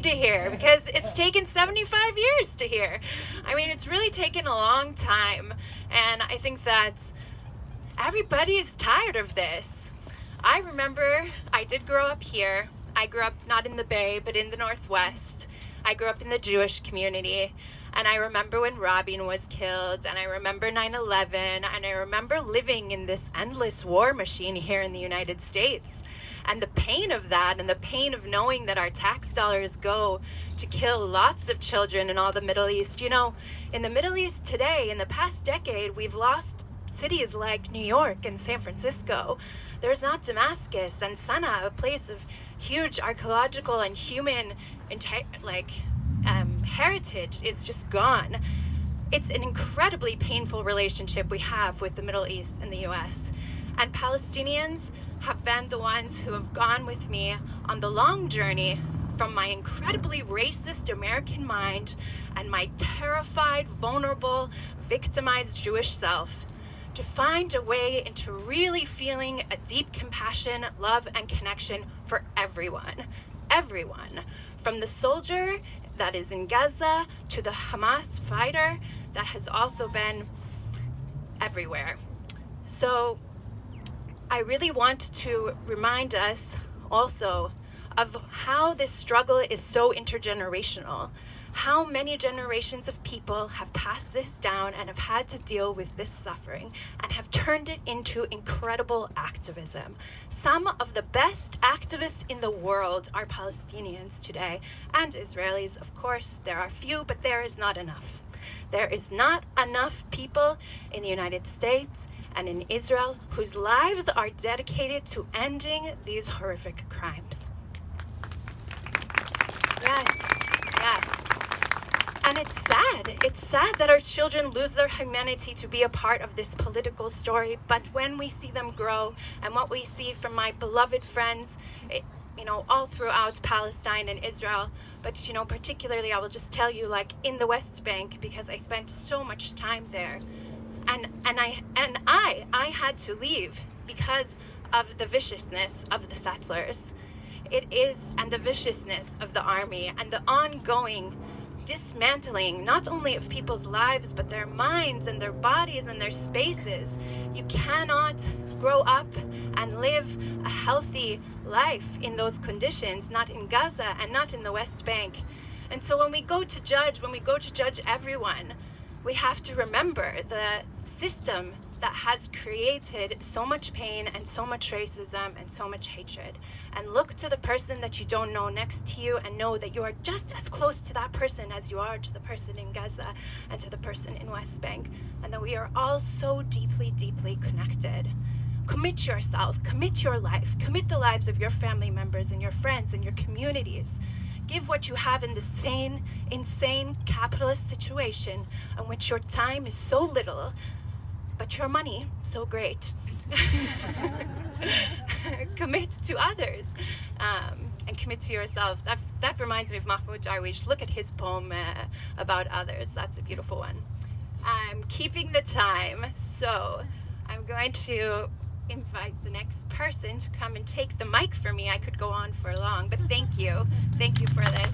to hear, because it's taken 75 years to hear. I mean, it's really taken a long time, and I think that everybody is tired of this. I remember I did grow up here. I grew up not in the Bay, but in the Northwest. I grew up in the Jewish community, and I remember when Rabin was killed, and I remember 9/11, and I remember living in this endless war machine here in the United States. And the pain of that, and the pain of knowing that our tax dollars go to kill lots of children in all the Middle East. You know, in the Middle East today, in the past decade, we've lost cities like New York and San Francisco. There's not Damascus and Sana'a, a place of huge archaeological and human heritage is just gone. It's an incredibly painful relationship we have with the Middle East and the US. And Palestinians have been the ones who have gone with me on the long journey from my incredibly racist American mind and my terrified, vulnerable, victimized Jewish self to find a way into really feeling a deep compassion, love, and connection for everyone. Everyone. From the soldier that is in Gaza to the Hamas fighter that has also been everywhere. So I really want to remind us also of how this struggle is so intergenerational. How many generations of people have passed this down and have had to deal with this suffering and have turned it into incredible activism. Some of the best activists in the world are Palestinians today, and Israelis, of course. There are few, but there is not enough. There is not enough people in the United States and in Israel whose lives are dedicated to ending these horrific crimes. Yes, yes. And it's sad. It's sad that our children lose their humanity to be a part of this political story. But when we see them grow, and what we see from my beloved friends, all throughout Palestine and Israel, but particularly, I will just tell you, like in the West Bank, because I spent so much time there, and I had to leave because of the viciousness of the settlers. It is, and the viciousness of the army, and the ongoing dismantling not only of people's lives but their minds and their bodies and their spaces. You cannot grow up and live a healthy life in those conditions, not in Gaza and not in the West Bank. And so when we go to judge everyone, we have to remember the system that has created so much pain and so much racism and so much hatred. And look to the person that you don't know next to you and know that you are just as close to that person as you are to the person in Gaza and to the person in West Bank, and that we are all so deeply, deeply connected. Commit yourself, commit your life, commit the lives of your family members and your friends and your communities. Give what you have in this insane capitalist situation in which your time is so little, but your money so great. Commit to others, and commit to yourself. That reminds me of Mahmoud Darwish. Look at his poem about others. That's a beautiful one. I'm keeping the time, so I'm going to invite the next person to come and take the mic for me. I could go on for long, but thank you for this.